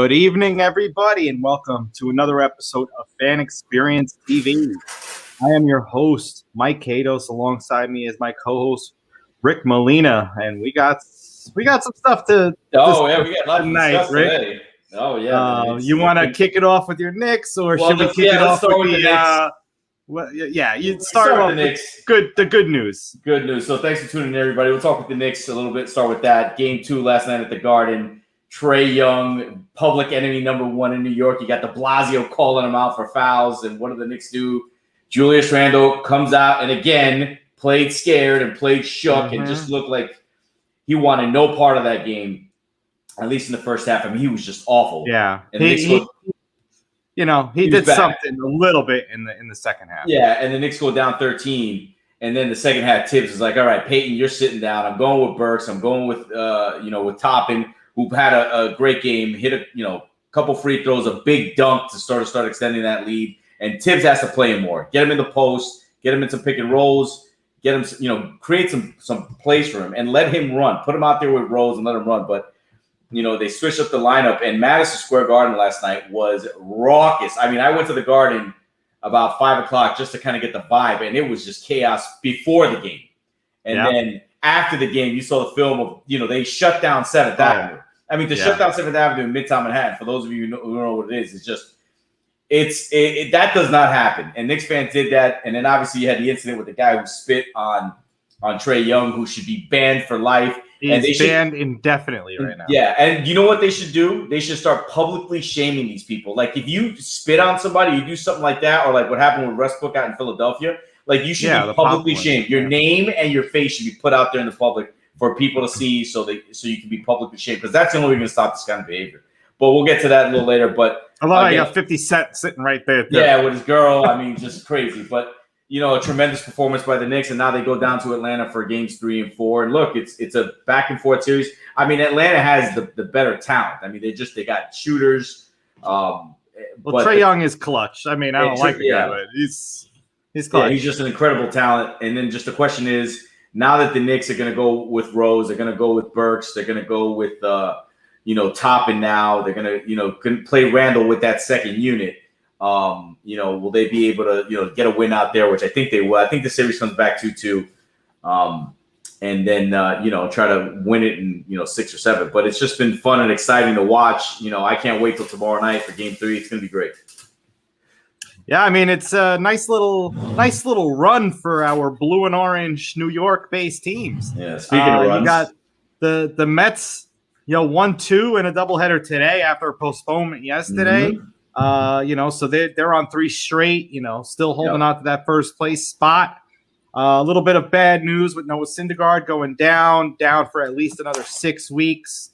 Good evening, everybody, and welcome to another episode of Fan Experience TV. I am your host, Mike Kados. Alongside me is my co-host, Rick Molina, and we got some stuff to. We got a lot tonight, Rick. today. Oh yeah. You want to kick it off with your Knicks, or should we kick it off with the Knicks? You start off with the Knicks. The good news. Good news. So thanks for tuning in, everybody. We'll talk with the Knicks a little bit. Start with that. Game 2 last night at the Garden. Trae Young, public enemy number 1 in New York. You got de Blasio calling him out for fouls. And what do the Knicks do? Julius Randle comes out and again played scared and played shook and just looked like he wanted no part of that game, at least in the first half. I mean, he was just awful. Yeah. And he did something a little bit in the second half. Yeah, and the Knicks go down 13. And then the second half, Tibbs is like, all right, Peyton, you're sitting down. I'm going with Burks. I'm going with with Toppin, who had a great game, hit a couple free throws, a big dunk to start extending that lead. And Tibbs has to play him more. Get him in the post, get him in some pick and rolls, get him, create some plays for him and let him run. Put him out there with Rose and let him run. But, they switched up the lineup, and Madison Square Garden last night was raucous. I mean, I went to the Garden about 5 o'clock just to kind of get the vibe, and it was just chaos before the game. And then after the game, you saw the film of, they shut down 7th Avenue. I mean, to shut down 7th Avenue in Midtown Manhattan, for those of you who know what it is, it's just that does not happen. And Knicks fans did that. And then obviously you had the incident with the guy who spit on Trae Young, who should be banned for life. He's banned indefinitely right now. Yeah, and you know what they should do? They should start publicly shaming these people. Like, if you spit on somebody, you do something like that, or like what happened with Westbrook out in Philadelphia, like you should be publicly shamed. Your name and your face should be put out there in the public for people to see, so you can be publicly shamed, because that's the only way you're going to stop this kind of behavior. But we'll get to that a little later. But I love how you got 50 Cent sitting right there. Yeah, with his girl. I mean, just crazy. But a tremendous performance by the Knicks, and now they go down to Atlanta for games 3 and 4. And look, it's a back and forth series. I mean, Atlanta has the better talent. I mean, they got shooters. Trae Young is clutch. I mean, I don't like the guy, but he's clutch. Yeah, he's just an incredible talent. And then just the question is, now that the Knicks are going to go with Rose, they're going to go with Burks, they're going to go with Toppin now. They're going to play Randall with that second unit. Will they be able to, get a win out there, which I think they will. I think the series comes back 2-2, and then, try to win it in, 6 or 7. But it's just been fun and exciting to watch. I can't wait till tomorrow night for game 3. It's going to be great. Yeah, I mean, it's a nice little run for our blue and orange New York-based teams. Yeah, speaking of runs. You got the Mets, 1-2 in a doubleheader today after a postponement yesterday. So they're on 3 straight, still holding on to that first place spot. A little bit of bad news with Noah Syndergaard going down for at least another 6 weeks.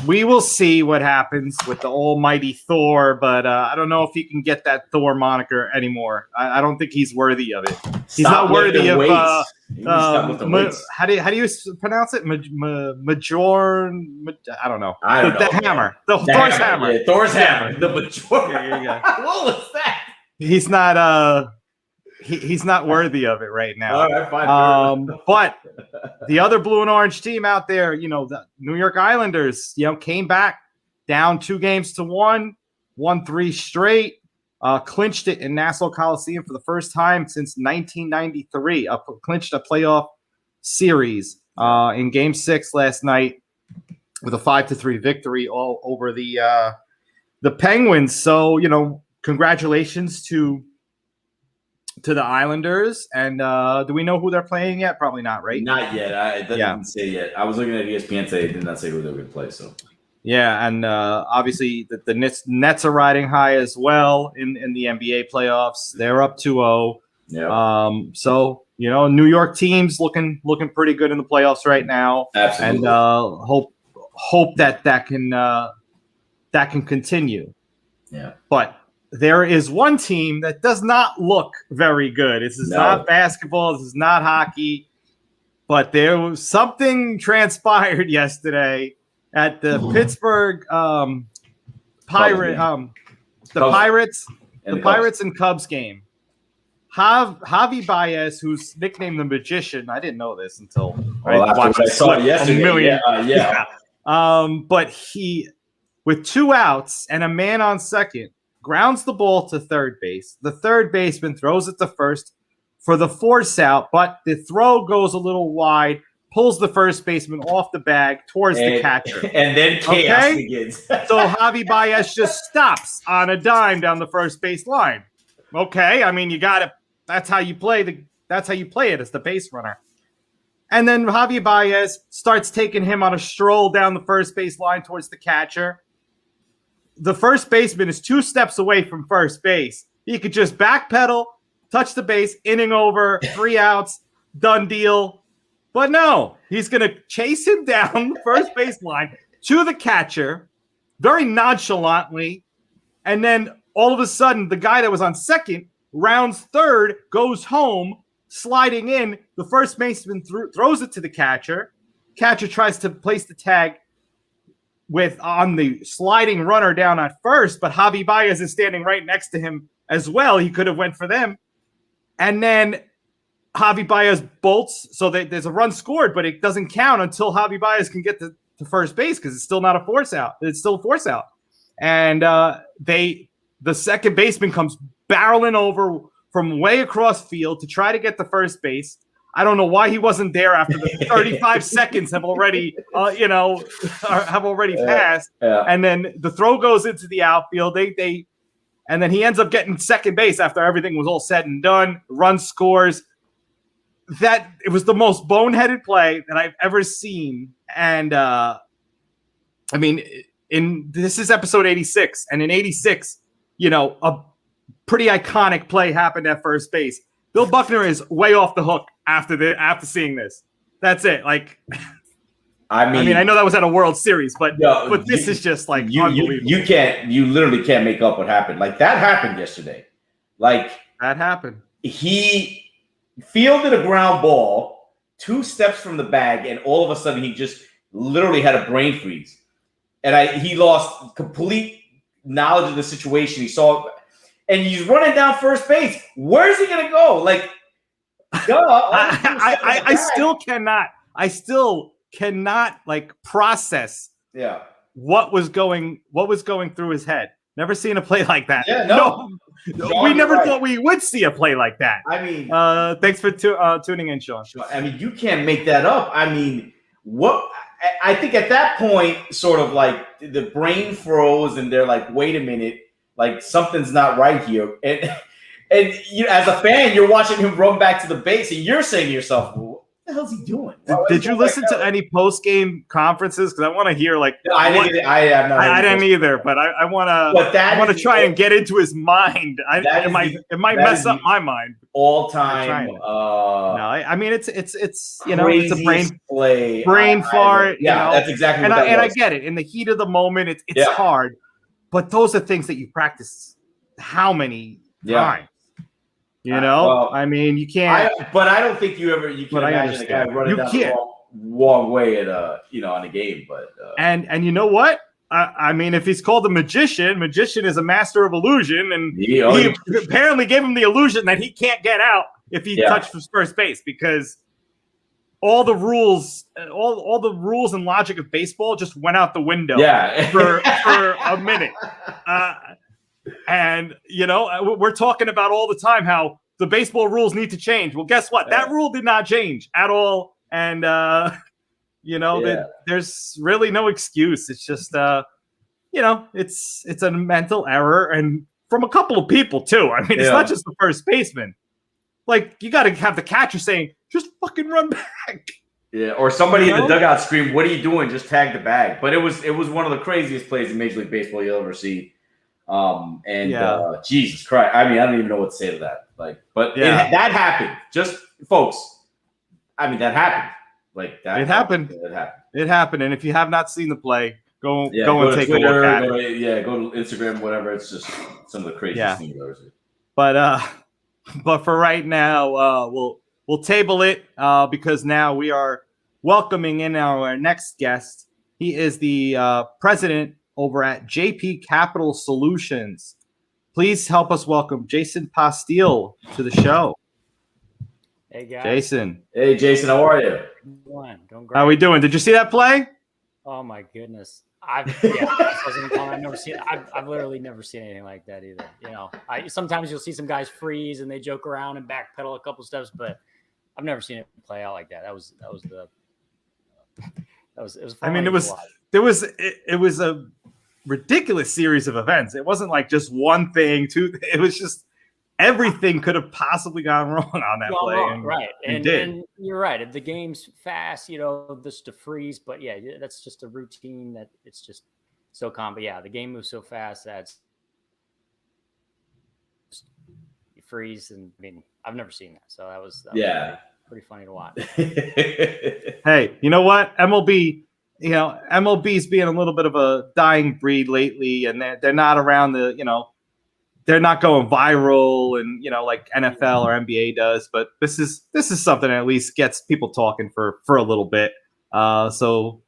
We will see what happens with the almighty Thor, but I don't know if he can get that Thor moniker anymore. I don't think he's worthy of it. He's not worthy of how do you pronounce it? Major? I don't know. The hammer. The Thor's hammer. Yeah, Thor's hammer. The Major. Yeah. What was that? He's not he's not worthy of it right now. All right, fine. But the other blue and orange team out there, the New York Islanders, came back down 2-1, won 3 straight, clinched it in Nassau Coliseum for the first time since 1993. Clinched a playoff series in Game 6 last night with a 5-3 victory all over the Penguins. So, congratulations to the Islanders. And do we know who they're playing yet? Probably not, right? Not yet. It doesn't say yet. I was looking at ESPN today. It did not say who they were going to play. So yeah, and obviously the Nets are riding high as well in the NBA playoffs. They're up 2-0. Yeah. So New York teams looking pretty good in the playoffs right now. Absolutely. And hope that can continue. Yeah. But there is one team that does not look very good. This is not basketball. This is not hockey. But there was something transpired yesterday at the Pittsburgh Pirates and Cubs game. Javi Baez, who's nicknamed the Magician. I didn't know this until I saw it yesterday. Yeah. But he with 2 outs and a man on second, grounds the ball to third base. The third baseman throws it to first for the force out, but the throw goes a little wide, pulls the first baseman off the bag towards the catcher. And then chaos begins. So Javi Baez just stops on a dime down the first base line. Okay, I mean, you got to – that's how you play it as the base runner. And then Javi Baez starts taking him on a stroll down the first base line towards the catcher. The first baseman is 2 steps away from first base. He could just backpedal, touch the base, inning over, 3 outs, done deal. But no, he's going to chase him down the first base line to the catcher very nonchalantly. And then all of a sudden, the guy that was on second rounds third, goes home, sliding in. The first baseman throws it to the catcher. Catcher tries to place the tag on the sliding runner down at first, but Javi Baez is standing right next to him as well. He could have went for them. And then Javi Baez bolts, so there's a run scored, but it doesn't count until Javi Baez can get to first base because it's still not a force out. It's still a force out. And the second baseman comes barreling over from way across field to try to get to first base. I don't know why he wasn't there after the 35 seconds have already, passed. Yeah. And then the throw goes into the outfield. And then he ends up getting second base after everything was all said and done. Run scores. It was the most boneheaded play that I've ever seen. And this is episode 86, and in 86, a pretty iconic play happened at first base. Bill Buckner is way off the hook after seeing this. That's it. Like, I know that was at a World Series, but this is just like unbelievable. You literally can't make up what happened. Like, that happened yesterday. Like, that happened. He fielded a ground ball 2 steps from the bag, and all of a sudden he just literally had a brain freeze. And he lost complete knowledge of the situation. He saw, and he's running down first base. Where's he gonna go? Like, I still cannot like process. Yeah. What was going through his head? Never seen a play like that. Yeah, no. We never thought we would see a play like that. I mean, thanks for tuning in, Sean. I mean, you can't make that up. I mean, what? I think at that point, sort of like the brain froze, and they're like, "Wait a minute, like something's not right here." And you, as a fan, you're watching him run back to the base, and you're saying to yourself, well, "What the hell's he doing?" Did you listen to any post-game conferences? Because I want to hear like I didn't either, but I want to try and get into his mind. It might mess up my mind. All time. I mean it's it's a brain fart. That's exactly. And I get it. In the heat of the moment, it's hard, but those are things that you practice how many times. I mean, you can't. But I don't think you can imagine a guy running down the wrong way at on a game. But and you know what? I mean, if he's called a magician is a master of illusion, and he apparently gave him the illusion that he can't get out if he touches first base, because all the rules and logic of baseball just went out the window for a minute. And, we're talking about all the time how the baseball rules need to change. Well, guess what? That rule did not change at all. And, there's really no excuse. It's just, it's a mental error, and from a couple of people too. I mean, it's not just the first baseman. Like, you got to have the catcher saying, just fucking run back. Yeah, or somebody in the dugout scream, "What are you doing? Just tag the bag." But it was one of the craziest plays in Major League Baseball you'll ever see. Jesus Christ. I mean, I don't even know what to say to that. Like, but that happened. Just folks. I mean, that happened. Like that. It happened. It happened. And if you have not seen the play, go and take Twitter, a look at it. Go to Instagram, whatever. It's just some of the craziest things you've ever seen. But for right now, we'll table it because now we are welcoming in our next guest. He is the president over at JP Capital Solutions. Please help us welcome Jason Postill to the show. Hey, guys. Jason. Hey, Jason, how are you? Doing great. How are we doing? Did you see that play? Oh, my goodness. I've never seen. I've literally never seen anything like that either. You know, sometimes you'll see some guys freeze and they joke around and backpedal a couple steps, but I've never seen it play out like that. It was I mean, funny. it was a ridiculous series of events. It wasn't like just one thing, two. It was just everything could have possibly gone wrong on that play, right? And did. And you're right. If the game's fast, you know, just to freeze. But yeah, that's just a routine that it's just so common. But yeah, the game moves so fast that you freeze. And I mean, I've never seen that, so that was pretty funny to watch. Hey, you know what? MLB's being a little bit of a dying breed lately, and they're not around they're not going viral and like NFL or NBA does, but this is something that at least gets people talking for a little bit. So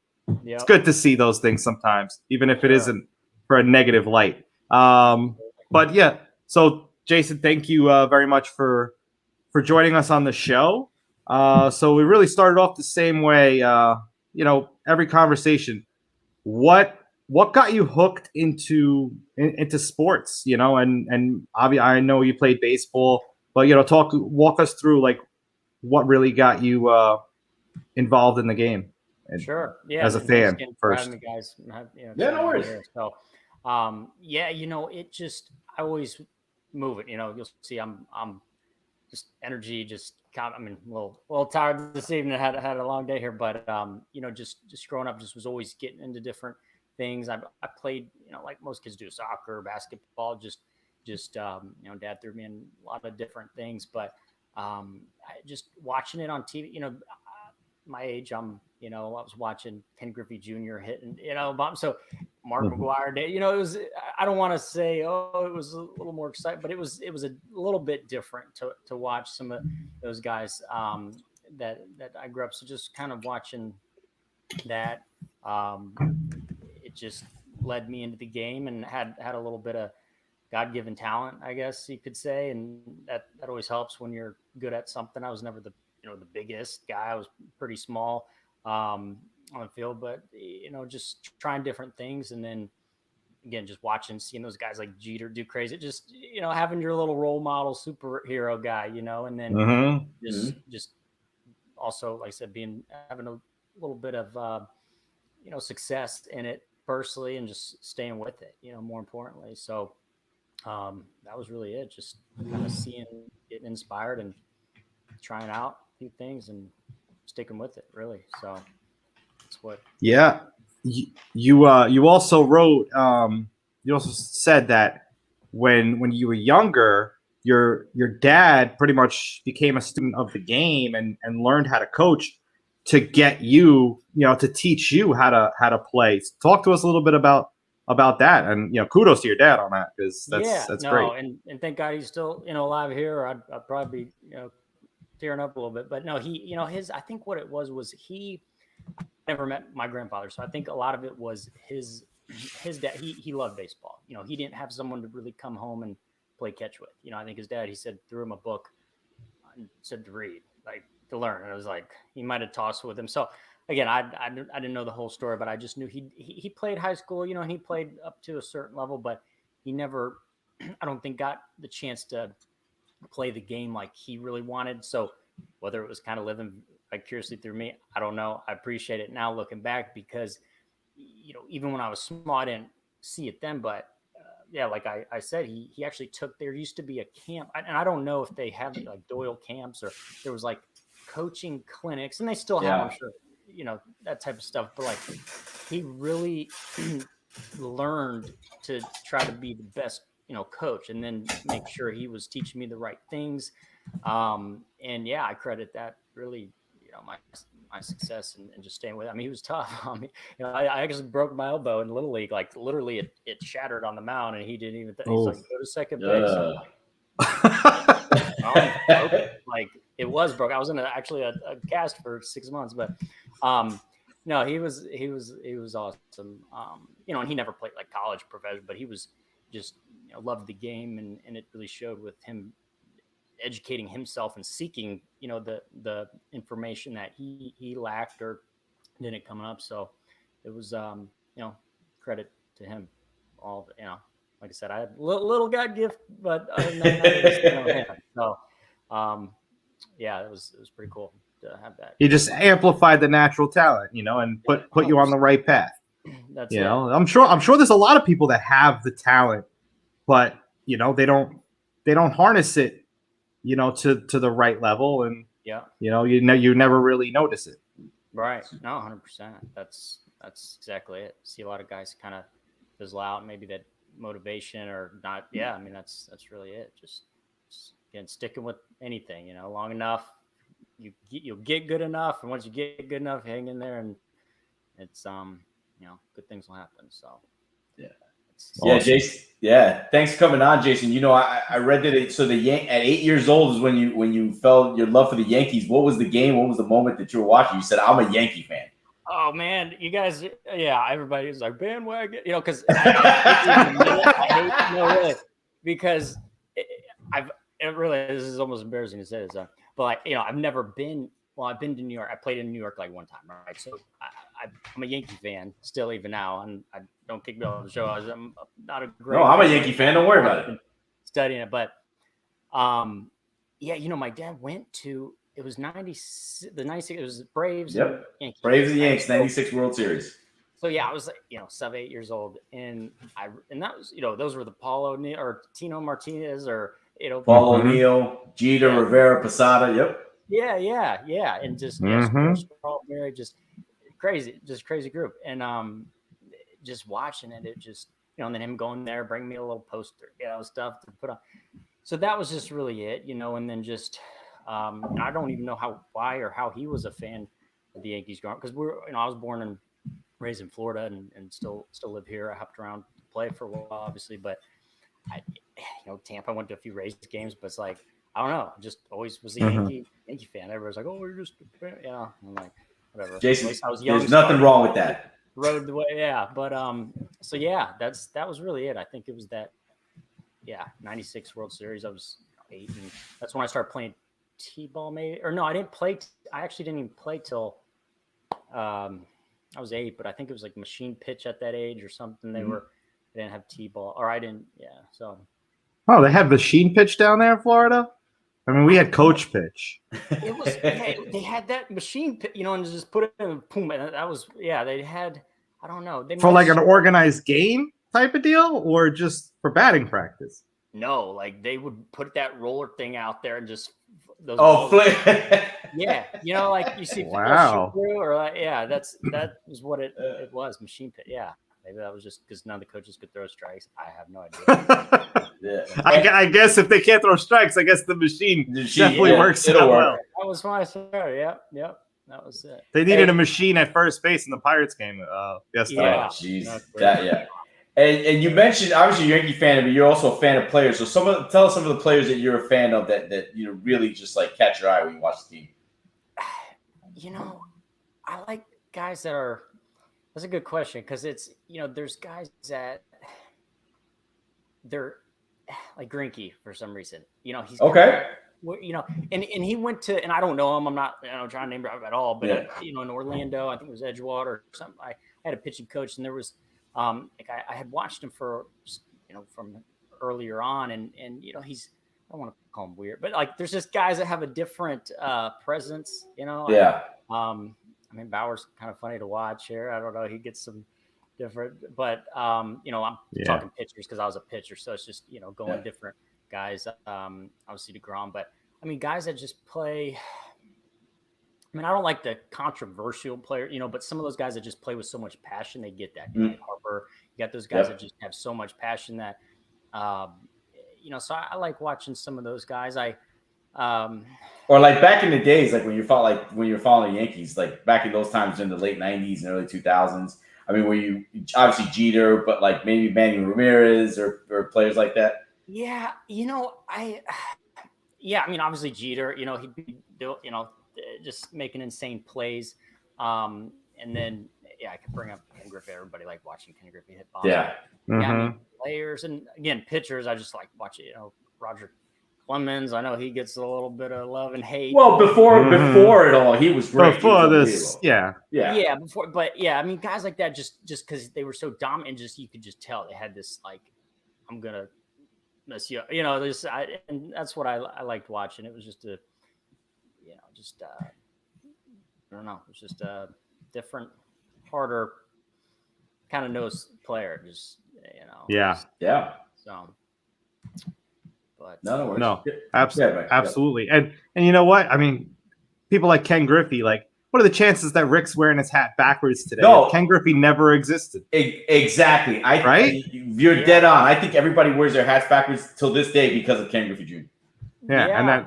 it's good to see those things sometimes, even if it isn't for a negative light. But yeah, so Jason, thank you very much for joining us on the show. So we really started off the same way. Every conversation. What got you hooked into sports? And obviously I know you played baseball, but walk us through like what really got you involved in the game. Sure. Yeah. As a fan first. Me, guys. No worries. So, it just I always move it. You'll see I'm just energy, just I mean, a little tired this evening. I had a long day here, but just growing up, just was always getting into different things. I played, like most kids do, soccer, basketball. Dad threw me in a lot of different things, but I just watching it on TV. My age, I was watching Ken Griffey Jr. hitting, so Mark McGuire Day, it was, I don't want to say, it was a little more exciting, but it was a little bit different to watch some of those guys that I grew up. So just kind of watching that, it just led me into the game and had a little bit of God-given talent, I guess you could say. And that always helps when you're good at something. I was never the biggest guy. I was pretty small on the field, but just trying different things. And then again, just seeing those guys like Jeter do crazy, just, having your little role model superhero guy, and then just also, like I said, having a little bit of, success in it personally and just staying with it, more importantly. So that was really it. Just kind of getting inspired and trying out a few things and sticking with it, really. So that's what. Yeah, you also wrote. You also said that when you were younger, your dad pretty much became a student of the game and learned how to coach to get you, to teach you how to play. Talk to us a little bit about that, and kudos to your dad on that, because that's great. And thank God he's still alive here. I'd probably be tearing up a little bit, but no, he I think what it was he never met my grandfather, so I think a lot of it was his dad. He loved baseball. He didn't have someone to really come home and play catch with. I think his dad, he said, threw him a book and said to read, like to learn, and it was like he might have tossed with him. So again, I didn't know the whole story, but I just knew he played high school, and he played up to a certain level, but he never, I don't think, got the chance to play the game like he really wanted. So whether it was kind of living vicariously through me, I don't know. I appreciate it now looking back, because even when I was small, I didn't see it then, but like I said, he actually there used to be a camp, and I don't know if they have like Doyle camps, or there was like coaching clinics, and they still have, I'm sure, that type of stuff, but like he really learned to try to be the best coach, and then make sure he was teaching me the right things. And I credit that really, my success and just staying with it. I mean, he was tough. I mean, I actually broke my elbow in Little League. Like literally it shattered on the mound, and he didn't even he's like, go to second base. I'm like, like it was broke. I was in actually a cast for 6 months, but no, he was awesome. And he never played like college professional, but he was just loved the game, and it really showed with him educating himself and seeking the information that he lacked or didn't come up. So it was credit to him. All like I said, I had little God gift, but other than that, it was, him. So, yeah, it was pretty cool to have that. He just amplified the natural talent, and put you on the right path. That's I'm sure there's a lot of people that have the talent, but they don't harness it, to the right level, and you never really notice it. Right. No, 100%. That's exactly it. See a lot of guys kind of fizzle out, maybe that motivation or not. Yeah, I mean that's really it. Just again, sticking with anything, long enough, you'll get good enough, and once you get good enough, hang in there, and it's good things will happen. So yeah, awesome. Jason. Yeah, thanks for coming on, Jason. I read that at 8 years old is when you felt your love for the Yankees. What was the game? What was the moment that you were watching? You said, "I'm a Yankee fan." Oh man, you guys, everybody was like bandwagon, because I hate really, because this is almost embarrassing to say this, but I've never been. Well, I've been to New York. I played in New York like one time, right? So I'm a Yankee fan still, even now, and I don't kick me off the show. I'm not a great. No, I'm a Yankee fan. Don't worry about it. Studying it, but my dad went to. It was 96. It was Braves. Yep. Yankees. Braves and Yankees, 96 World Series. So I was 7, 8 years old, and that was those were the Paul O'Neill or Tino Martinez or Paul O'Neill, Jeter, Rivera, Posada. Yep. Yeah, and just Strawberry, just crazy group, and just watching it just and then him going there, bring me a little poster, stuff to put on. So that was just really it, and then just. I don't even know why or how he was a fan of the Yankees growing up, because I was born and raised in Florida and still live here. I hopped around to play for a while, obviously, but Tampa, I went to a few Rays games, but it's like, I don't know, just always was a Yankee fan. Everyone's like, oh, you're just a fan. Yeah. I'm like, whatever. Jason, I was young, there's nothing wrong with that. Rode the way. Yeah. But, so yeah, that was really it. I think it was that, 96 World Series. I was 8, and that's when I started playing T-ball, maybe, or no, I didn't play. I actually didn't even play till I was 8, but I think it was like machine pitch at that age or something. They didn't have T-ball, or I didn't. Yeah, so. Oh, they had machine pitch down there in Florida. I mean, we had coach pitch. It was they had that machine pitch, and just put it in, boom, and that was they had. I don't know. They for like an organized game type of deal, or just for batting practice. No, like they would put that roller thing out there and just. Those yeah, like you see wow. Through, or that was what it was, machine pit. Yeah, maybe that was just because none of the coaches could throw strikes. I have no idea. I guess if they can't throw strikes, I guess the machine definitely works out well. That was my story. Yep, that was it. They needed a machine at first base in the Pirates game yesterday. Oh, jeez, And you mentioned, obviously, you're a Yankee fan, but you're also a fan of players. So tell us some of the players that you're a fan of that really just like catch your eye when you watch the team. I like guys that are. That's a good question, because it's there's guys that they're like Greinke for some reason. He's okay. And he went to, and I don't know him. I'm not trying to name him at all, but in Orlando, I think it was Edgewater or something. I had a pitching coach, and there was. I had watched him for, from earlier on, and he's, I don't want to call him weird, but like there's just guys that have a different presence, Yeah. I mean, Bauer's kind of funny to watch here. I don't know, he gets some different, but I'm talking pitchers because I was a pitcher, so it's just going different guys. Obviously DeGrom, but I mean guys that just play. I mean, I don't like the controversial player, but some of those guys that just play with so much passion, they get that. Harper, you got those guys that just have so much passion that, so I like watching some of those guys. Or like back in the days, like when you're following the Yankees, like back in those times in the late 90s and early 2000s. I mean, were you obviously Jeter, but like maybe Manny Ramirez or players like that? Yeah. I mean, obviously Jeter, he'd be, just making insane plays. And then, I could bring up Ken Griffey. Everybody like watching Ken Griffey hit bombs. Yeah. I mean, players and again, pitchers, I just like watching, Roger Clemens, I know he gets a little bit of love and hate. Well, before it all, he was great. Before this, yeah. Before, but yeah, I mean, guys like that just because they were so dominant, just you could just tell they had this like, I'm gonna miss you, you know. And that's what I liked watching. It was just I don't know, it was just a different, harder kind of nose player, just Yeah. So, but no, absolutely. And you know what? I mean, people like Ken Griffey, like, what are the chances that Rick's wearing his hat backwards today? No. Ken Griffey never existed. Exactly. Right? You're dead on. I think everybody wears their hats backwards till this day because of Ken Griffey Jr. Yeah.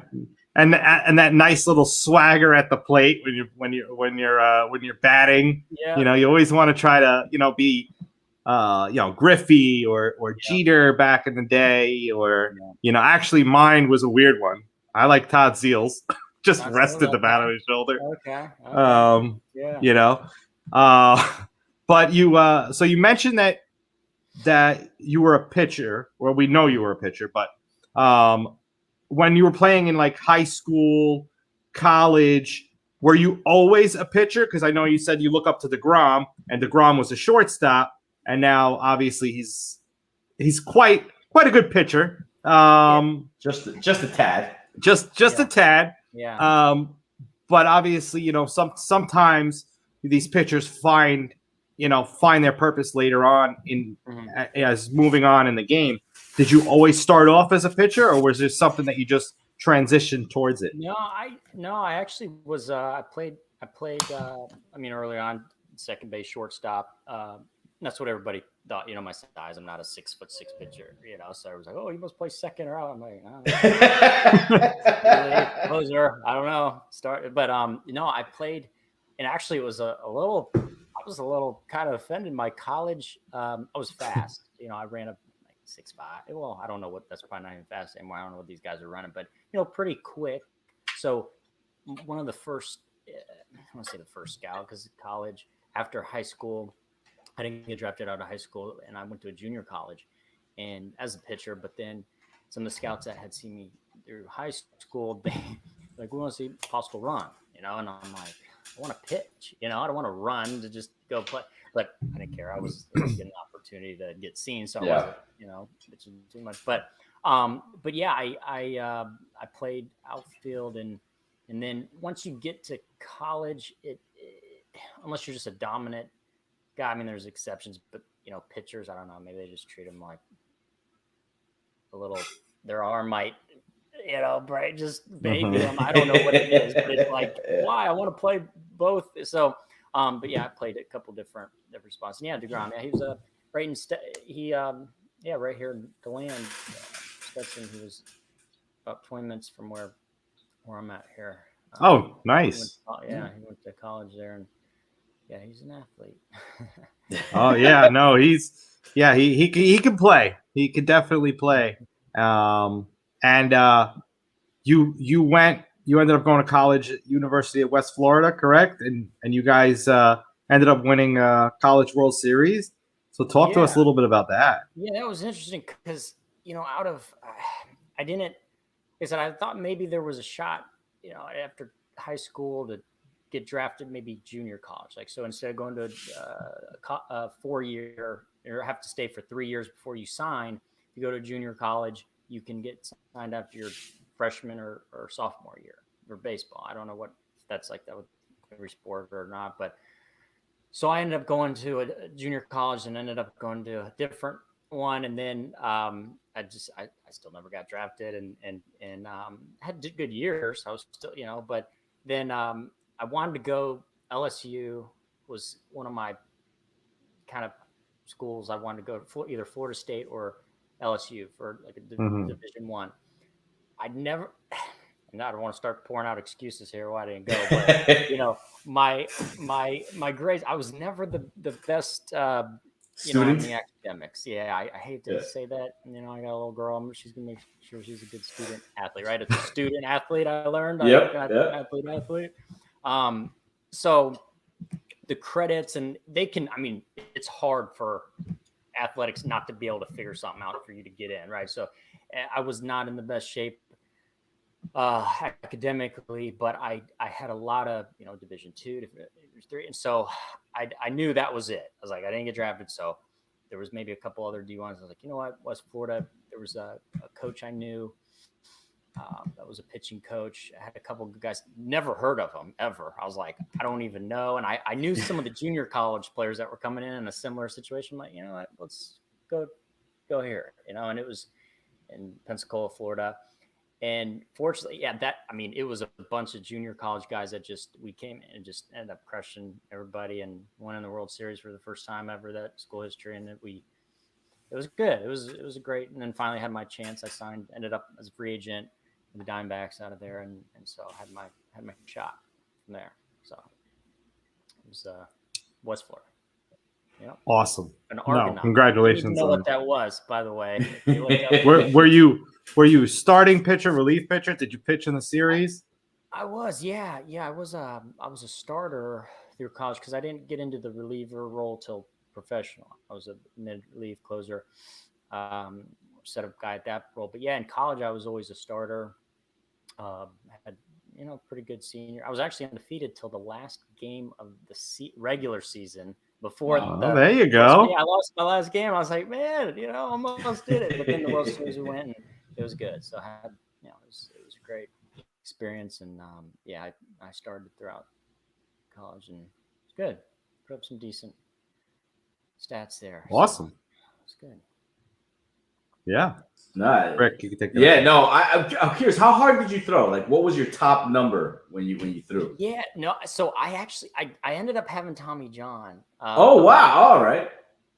And that nice little swagger at the plate when you're batting. Yeah. You know, you always want to try to, be Griffey or Jeter back in the day, or actually mine was a weird one. I like Todd Seals. Just rested the bat on his shoulder. Okay. But so you mentioned that you were a pitcher. Well, we know you were a pitcher, but when you were playing in like high school, college, were you always a pitcher? Because I know you said you look up to DeGrom, and DeGrom was a shortstop, and now obviously he's quite a good pitcher. Just a tad. Just a tad. Yeah. But obviously, sometimes these pitchers find their purpose later on as moving on in the game. Did you always start off as a pitcher, or was there something that you just transitioned towards it? No, I actually was. I played. Early on, second base, shortstop. That's what everybody thought. My size. I'm not a 6'6" pitcher. So I was like, oh, you must play second or out. I'm like, closer. I don't know. But I played, and actually it was a little. I was a little kind of offended. My college, I was fast. I ran up like 6'5". Well, I don't know that's probably not even fast anymore. I don't know what these guys are running, but pretty quick. So one of the first, I want to say the first scout, because college, after high school, I didn't get drafted out of high school, and I went to a junior college, and as a pitcher. But then some of the scouts that had seen me through high school, they like, we want to see Postill run, and I'm like, I want to pitch, I don't want to run to just go play. But I didn't care. I was getting an opportunity to get seen, so I wasn't, pitching too much. But yeah, I played outfield, and then once you get to college, it unless you're just a dominant guy, I mean, there's exceptions, but pitchers, I don't know, maybe they just treat them like a little, their arm might, right, just baby them. I don't know what it is, but it's like, why? I want to play both. So, but yeah, I played a couple different spots. And yeah, DeGrom, he was right here in DeLand, Stetson. He was about 20 minutes from where I'm at here. Nice. He went to college there, and yeah, he's an athlete. Oh yeah, no, he can play. He can definitely play. You ended up going to college at University of West Florida, correct? And you guys ended up winning College World Series. So talk to us a little bit about that. Yeah, that was interesting because I thought maybe there was a shot, after high school to get drafted, maybe junior college. Like, so instead of going to a 4-year, or have to stay for 3 years before you sign, if you go to junior college, you can get signed after your freshman or sophomore year for baseball. I don't know if that's like that with every sport or not, but so I ended up going to a junior college and ended up going to a different one. And then I still never got drafted and had good years. I was still, but then I wanted to go. LSU was one of my kind of schools I wanted to go to, either Florida State or LSU for like a Division I. I never, and I don't want to start pouring out excuses here why I didn't go, but my grades, I was never the best in the academics. Yeah, I hate to say that. I got a little girl. She's gonna make sure she's a good student athlete, right? It's a student athlete. I learned. Athlete. So the credits, and they can. I mean, it's hard for athletics not to be able to figure something out for you to get in, right? So I was not in the best shape. academically, but I had a lot of Division II, Division III, and so I knew that was it. I was like, I didn't get drafted, so there was maybe a couple other D1s. I was like, you know what, West Florida. There was a coach I knew that was a pitching coach. I had a couple of guys, never heard of them ever. I was like, I don't even know, and I knew some of the junior college players that were coming in a similar situation. I'm like, you know what, let's go here, and it was in Pensacola, Florida. And fortunately, it was a bunch of junior college guys that we came in and just ended up crushing everybody and winning the World Series for the first time ever, that school history. And it was good. It was a great. And then finally had my chance. I ended up as a free agent with the Diamondbacks out of there. And so I had my shot from there. So it was West Florida. Yep. Awesome. An Argonaut. Congratulations. I didn't know what that was, by the way. Were you starting pitcher, relief pitcher? Did you pitch in the series? I was, yeah. I was a starter through college because I didn't get into the reliever role till professional. I was a mid-relief closer, setup guy at that role. But yeah, in college I was always a starter. Had pretty good senior. I was actually undefeated till the last game of the regular season. Before there you go. I lost my last game. I was like, man, almost did it. But then the World Series we went, and it was good. So I had, it was a great experience. And I started throughout college, and it's good. Put up some decent stats there. Awesome. So it's good. Yeah. Nice. Rick, you can take that. Yeah, no, I'm curious. How hard did you throw? Like, what was your top number when you threw? Yeah, no. So I ended up having Tommy John. Oh wow! All right.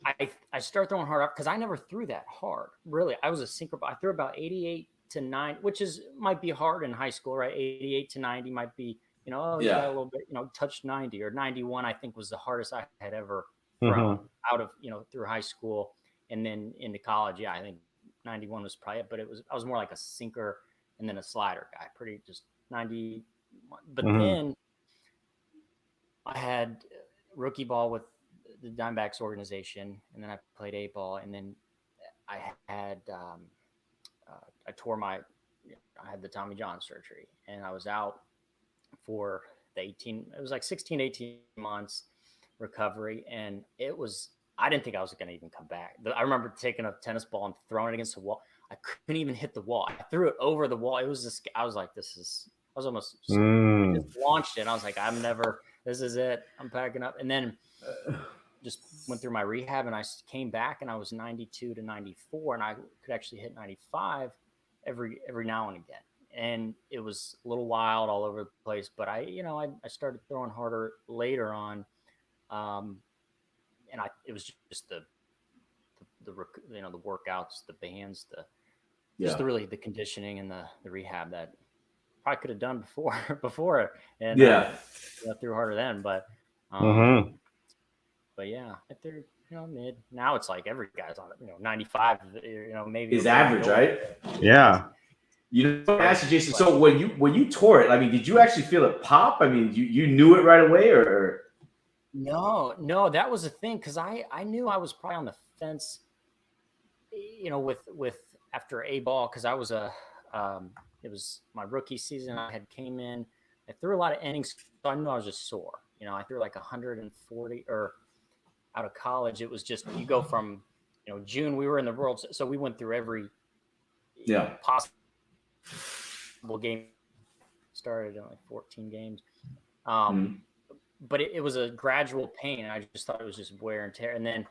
I started throwing hard up because I never threw that hard. Really, I was a sinker. I threw about 88 to 90, which might be hard in high school, right? 88 to 90 might be, you got a little bit, touched 90 or 91. I think was the hardest I had ever thrown out of through high school and then into college. Yeah, I think 91 was probably it, but I was more like a sinker and then a slider guy, pretty just 90. But then I had rookie ball with the Diamondbacks organization, and then I played A ball, and then I had I had the Tommy John surgery, and I was out for it was like 16, 18 months recovery, and I didn't think I was going to even come back. I remember taking a tennis ball and throwing it against the wall. I couldn't even hit the wall. I threw it over the wall. It was just, I was like, I was almost just launched it. I was like, this is it. I'm packing up. And then just went through my rehab, and I came back, and I was 92 to 94, and I could actually hit 95 every now and again. And it was a little wild all over the place, but I started throwing harder later on. And it was just the workouts, the bands, the conditioning and the rehab that probably could have done before, and threw harder then. But but yeah, I threw mid. Now it's like every guy's on it. 95. Maybe is average, right? Yeah. Ask you, Jason. So when you tore it, I mean, did you actually feel it pop? I mean, you knew it right away, or? No, that was the thing, because I knew I was probably on the fence, with after A ball, because I was it was my rookie season. I had came in, I threw a lot of innings, so I knew I was just sore. I threw like 140, or out of college, it was just, you go from, June, we were in the World, so we went through every possible game, started in like 14 games. But it was a gradual pain, and I just thought it was just wear and tear. And then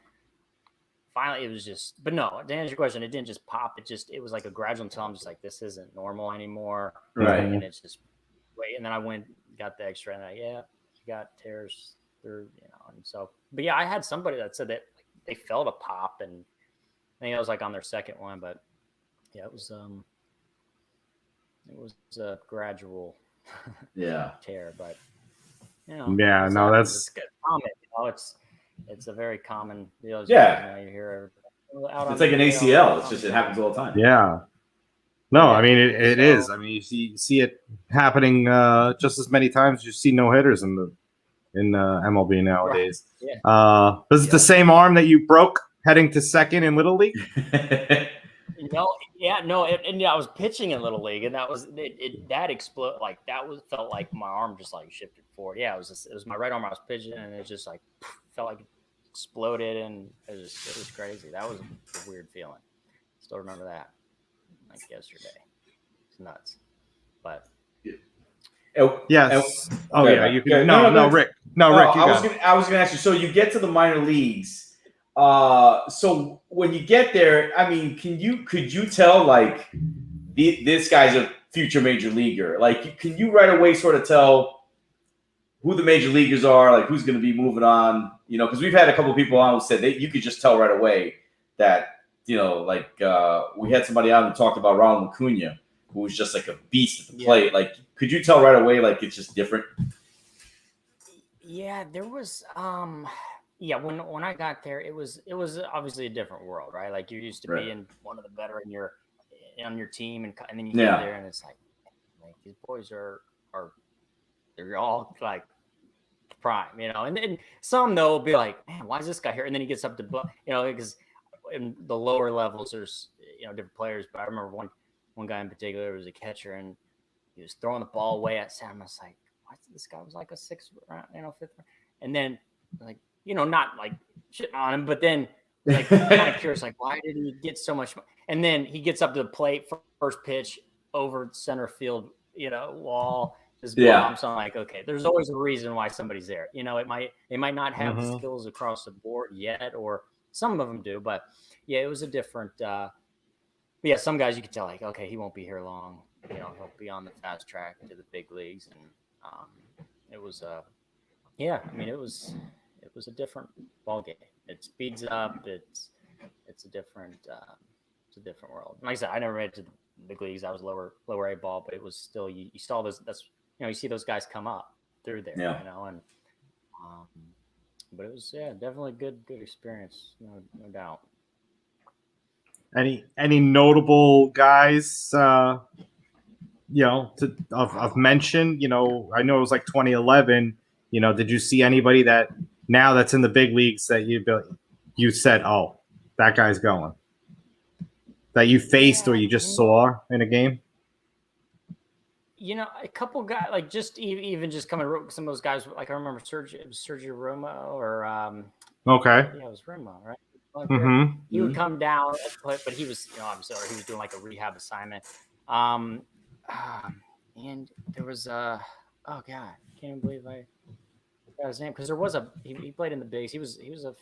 finally it was just, but no, to answer your question, it didn't just pop. It was like a gradual until I'm just like, this isn't normal anymore. Right. And it's just wait. And then I got the X-ray, and you got tears through, and so, but yeah, I had somebody that said that they felt a pop, and I think I was like on their second one, but yeah, it was a gradual tear, but that's common. It's a very common deal. You hear it's like an ACL. It's just, it happens all the time. Yeah. No, I mean it is. I mean you see it happening just as many times as you see no hitters in MLB nowadays. Right. Yeah. Was it the same arm that you broke heading to second in Little League? No, yeah, no, and yeah, I was pitching in Little League, and that was that explode like felt like my arm just like shifted forward. Yeah, it was my right arm I was pitching, and it just like felt like it exploded, and it was crazy. That was a weird feeling. Still remember that like yesterday. It's nuts, but yes. Oh okay, yeah, right. you can. No, Rick. No, Rick. You I was gonna ask you. So you get to the minor leagues. So when you get there, I mean, could you tell like this guy's a future major leaguer? Like, can you right away sort of tell who the major leaguers are, like who's going to be moving on? You know, because we've had a couple of people on who said you could just tell right away that like we had somebody on who talked about Ronald Acuna, who was just like a beast at the plate. Like, could you tell right away like it's just different? Yeah, there was yeah, when I got there, it was obviously a different world, right? Like you're used to being one of the better on your team, and then you get there, and it's like these boys are they're all like prime, and then some though will be like, man, why is this guy here? And then he gets up to because in the lower levels there's different players, but I remember one guy in particular was a catcher, and he was throwing the ball away at Sam. I was like, what? This guy was like a sixth round, fifth round, and then like. Not like shitting on him, but then like kind of curious, like why did he get so much? And then he gets up to the plate for first pitch over center field, wall. This bomb. So I'm like, okay, there's always a reason why somebody's there. They might not have the skills across the board yet, or some of them do, but yeah, it was a different. Yeah, some guys you could tell like, okay, he won't be here long. He'll be on the fast track to the big leagues, and it was yeah, I mean it was a different ball game. It speeds up. It's a different world. Like I said, I never made it to the big leagues. I was lower A ball, but it was still you saw those. That's you see those guys come up through there. And but it was definitely good experience. No doubt. Any notable guys? Of mention. I know it was like 2011. Did you see anybody that? Now that's in the big leagues that you said, oh, that guy's going. That you faced or you just saw in a game? A couple guys, like just even just coming, some of those guys, like I remember Sergio Roma or okay. Yeah, it was Roma, right? Mm-hmm. He would come down, but he was, I'm sorry, he was doing like a rehab assignment. And there was oh God, I can't even believe I his name, because there was he played in the bigs. He was a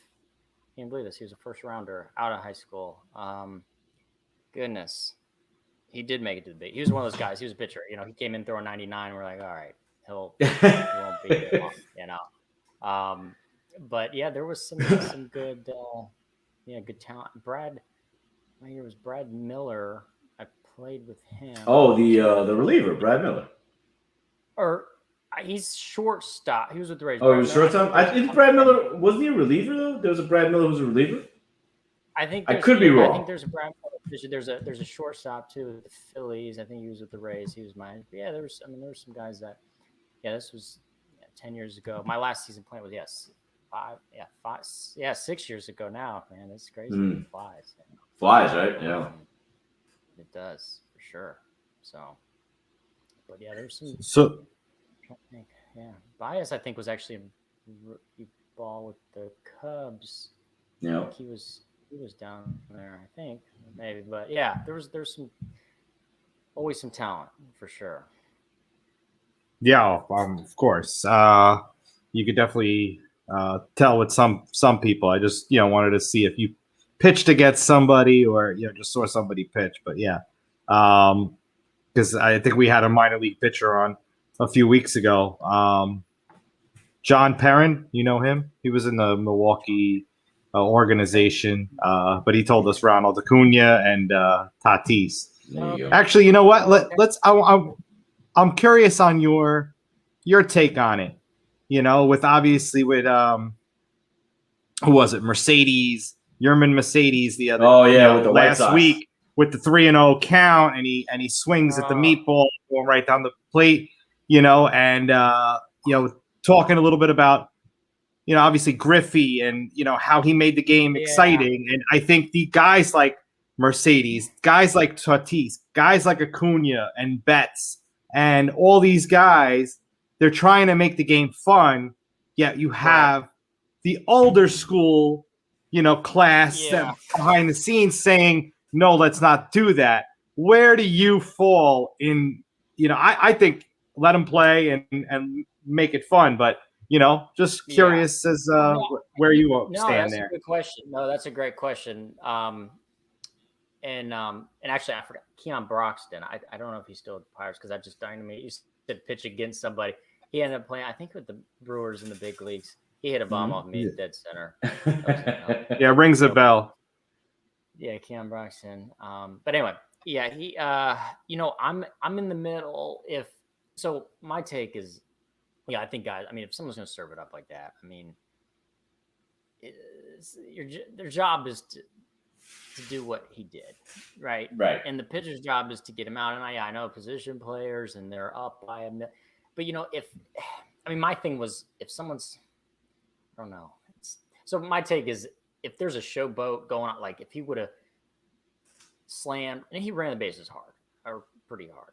can't believe this. He was a first rounder out of high school. Goodness, he did make it to the big. He was one of those guys. He was a pitcher. He came in throwing 99. We're like, all right, he won't be here long, But yeah, there was some good good talent. My year was Brad Miller. I played with him. Oh, the reliever, Brad Miller. He's shortstop. He was with the Rays. Oh, he was shortstop? Brad Miller, wasn't he a reliever, though? There was a Brad Miller who was a reliever? I could be wrong. I think there's a Brad Miller. There's a shortstop, too, with the Phillies. I think he was with the Rays. He was mine. But yeah, there were some guys that, this was 10 years ago. My last season playing was, 6 years ago now. Man, it's crazy. It flies. Flies, right? Yeah. It does, for sure. So, but yeah, there's some... So... I think, Baez, I think, was actually a rookie ball with the Cubs. Yeah, he was down there, I think, maybe. But yeah, there's always some talent for sure. Yeah, of course. You could definitely tell with some people. I just wanted to see if you pitched against somebody or just saw somebody pitch. But yeah, because I think we had a minor league pitcher on a few weeks ago. John Perrin, you know him? He was in the Milwaukee organization, but he told us Ronald Acuna and Tatis. Actually, you know what? Let's. I'm curious on your take on it. With obviously with who was it? Yerman Mercedes the other with the last week with the 3-0 count, and he swings at the meatball going right down the plate. And talking a little bit about, obviously Griffey and, how he made the game exciting. And I think the guys like Mercedes, guys like Tatis, guys like Acuna and Betts, and all these guys, they're trying to make the game fun. Yet you have the older school, class that behind the scenes saying, no, let's not do that. Where do you fall in, I think let them play and make it fun, but just curious as where you stand there. That's a good question. No, that's a great question. And actually, I forgot Keon Broxton. I don't know if he's still with the Pirates because I just dying to me. You said pitch against somebody. He ended up playing, I think, with the Brewers in the big leagues. He hit a bomb off me at dead center. Yeah, rings a bell. Yeah, Keon Broxton. But anyway, yeah, he. I'm in the middle. So my take is, I think guys. I mean, if someone's going to serve it up like that, I mean, their job is to do what he did, right? Right. And the pitcher's job is to get him out. And I know position players and they're up by a minute. But, my thing was if someone's, I don't know. So my take is if there's a showboat going on, like if he would have slammed, and he ran the bases hard or pretty hard.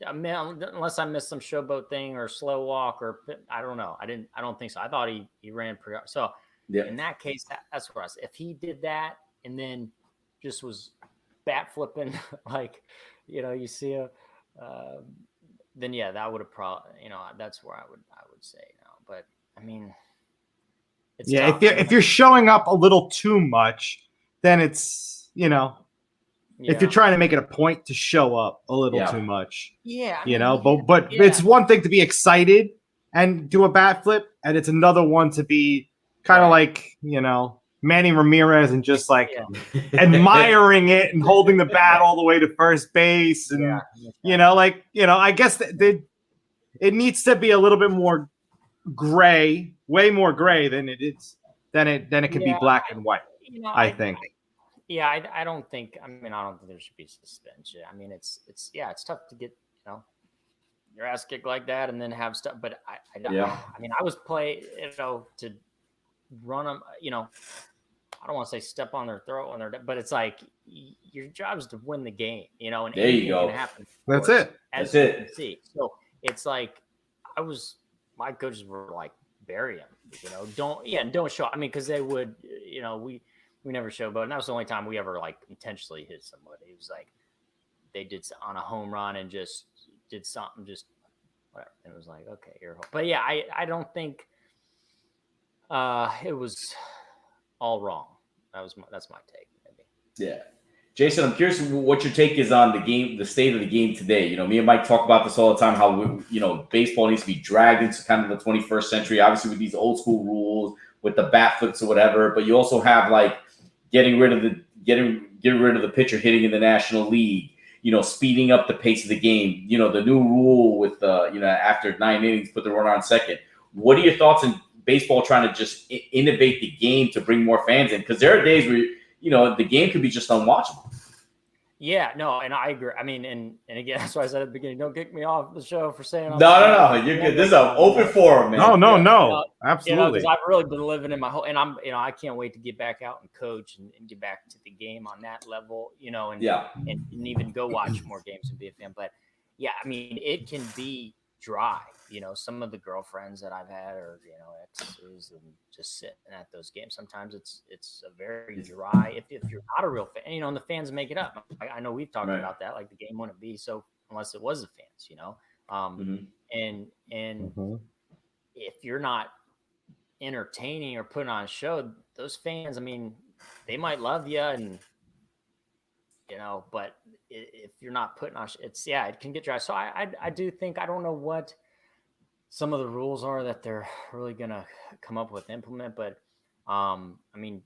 Unless I missed some showboat thing or slow walk or I don't know. I don't think so. I thought he ran pretty hard. So in that case, that's for us. If he did that and then just was bat flipping, like, you see him, then that would have probably, that's where I would say no. But I mean, it's tough. If you're showing up a little too much, then it's, if you're trying to make it a point to show up a little too much, but it's one thing to be excited and do a bat flip, and it's another one to be kind of like, Manny Ramirez and just like admiring it and holding the bat all the way to first base. And, I guess that it needs to be a little bit more gray, way more gray than it is, than it can be black and white, I think. I don't think, I don't think there should be suspension. I mean, it's tough to get, your ass kicked like that and then have stuff, but I was playing, to run them, I don't want to say step on their throat but it's like your job is to win the game, and there you go. Can happen. That's it. As you can see. So it's like my coaches were like, bury him, don't show. I mean, because they would, we never showboat, and that was the only time we ever like intentionally hit somebody. It was like they did on a home run and just did something, just whatever. And it was like, okay, you're home. But I don't think it was all wrong. That's my take, maybe. Yeah. Jason, I'm curious what your take is on the game, the state of the game today. Me and Mike talk about this all the time, how, baseball needs to be dragged into kind of the 21st century, obviously with these old school rules, with the bat flips or whatever, but you also have like getting rid of the pitcher hitting in the National League, speeding up the pace of the game, the new rule with, after 9 innings, put the runner on second. What are your thoughts on baseball trying to just innovate the game to bring more fans in? Because there are days where, the game could be just unwatchable. Yeah, no, and I agree. I mean, and again, that's why I said at the beginning, don't kick me off the show for saying no, you're good. This is an open forum, man. No, absolutely. Because I've really been living in my whole, and I'm, I can't wait to get back out and coach and get back to the game on that level, and even go watch more games and be a fan. But I mean, it can be dry. Some of the girlfriends that I've had are, exes and just sitting at those games. Sometimes it's a very dry, if you're not a real fan, and the fans make it up. I know we've talked about that, like the game wouldn't be so unless it was the fans, and if you're not entertaining or putting on a show, those fans, I mean, they might love you and, but if you're not putting on, it can get dry. So I do think, I don't know what some of the rules are that they're really going to come up with, implement. But, I mean,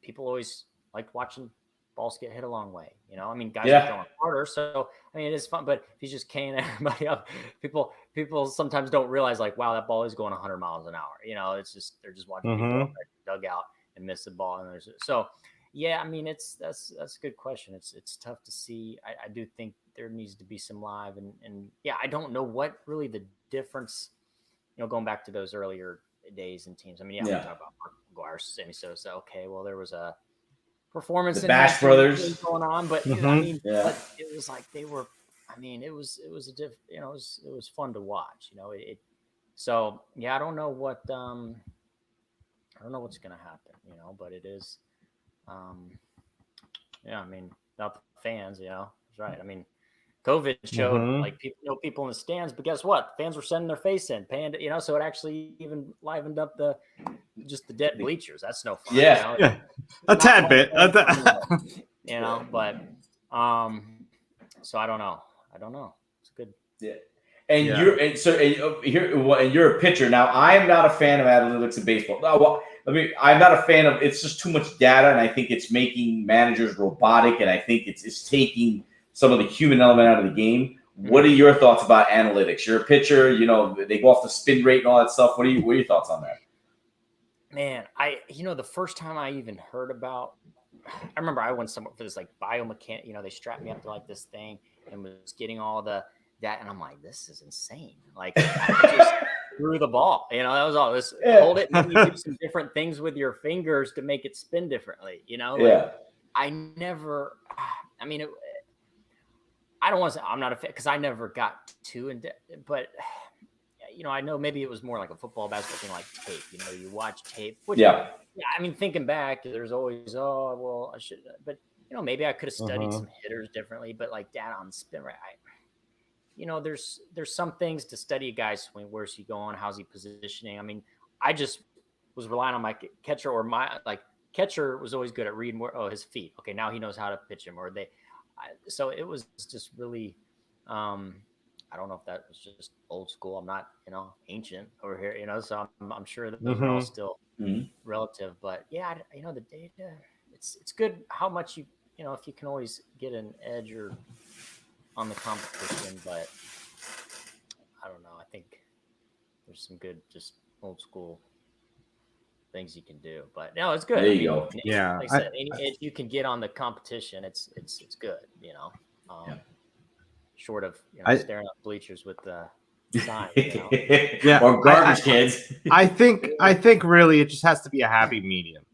people always like watching balls get hit a long way. I mean, guys are throwing harder. So, I mean, it is fun. But if he's just caning everybody up, people sometimes don't realize, like, wow, that ball is going 100 miles an hour. It's just, they're just watching people dug out and miss the ball. And I mean, that's a good question. It's tough to see. I do think there needs to be some live and I don't know what really the difference, going back to those earlier days and teams. I mean, we talk about Mark McGwire, Sammy Sosa. Okay, well, there was a performance The Bash Brothers going on, but Mhm. I mean, Yeah. but it was like they were. I mean, it was a it was fun to watch. So yeah, I don't know what's gonna happen. But it is. Um, yeah, I mean, not the fans. It's right. I mean, COVID showed Mhm. like people in the stands, but guess what? Fans were sending their face in, paying. So it actually even livened up the dead bleachers. That's no fun. Yeah. Yeah, a Not tad much bit. fun, but so I don't know. It's good. Yeah. And Yeah. you're and so and here and you're a pitcher. Now I am not a fan of analytics in baseball. No, well, I'm not a fan of it's just too much data, and I think it's making managers robotic, and I think it's taking some of the human element out of the game. What are your thoughts about analytics? You're a pitcher, they go off the spin rate and all that stuff. What are your thoughts on that? Man, the first time I even heard about, I remember I went somewhere for this like biomechanic, they strapped me up to like this thing and was getting all that, and I'm like, this is insane. Like I just threw the ball, that was all. This hold it, and you do some different things with your fingers to make it spin differently. I never. I mean, I don't want to say I'm not a fan because I never got too in depth, but. I know maybe it was more like a football, basketball thing, like tape. You watch tape. Which, I mean, thinking back, there's always, I should, but maybe I could have studied some hitters differently. But like that on spin rate, there's some things to study a guy's swing. Where's he going? How's he positioning? I mean, I just was relying on my catcher or catcher was always good at reading his feet. Okay, now he knows how to pitch him, so it was just really. I don't know if that was just old school. I'm not, ancient over here, so I'm sure that those are all still relative. But yeah, the data, it's good how much if you can always get an edge or on the competition. But I don't know. I think there's some good, just old school things you can do. But no, it's good. There you go. Yeah, like I said, any edge you can get on the competition, it's good. Short of staring at bleachers with the sign, Yeah, or garbage cans. I think really it just has to be a happy medium.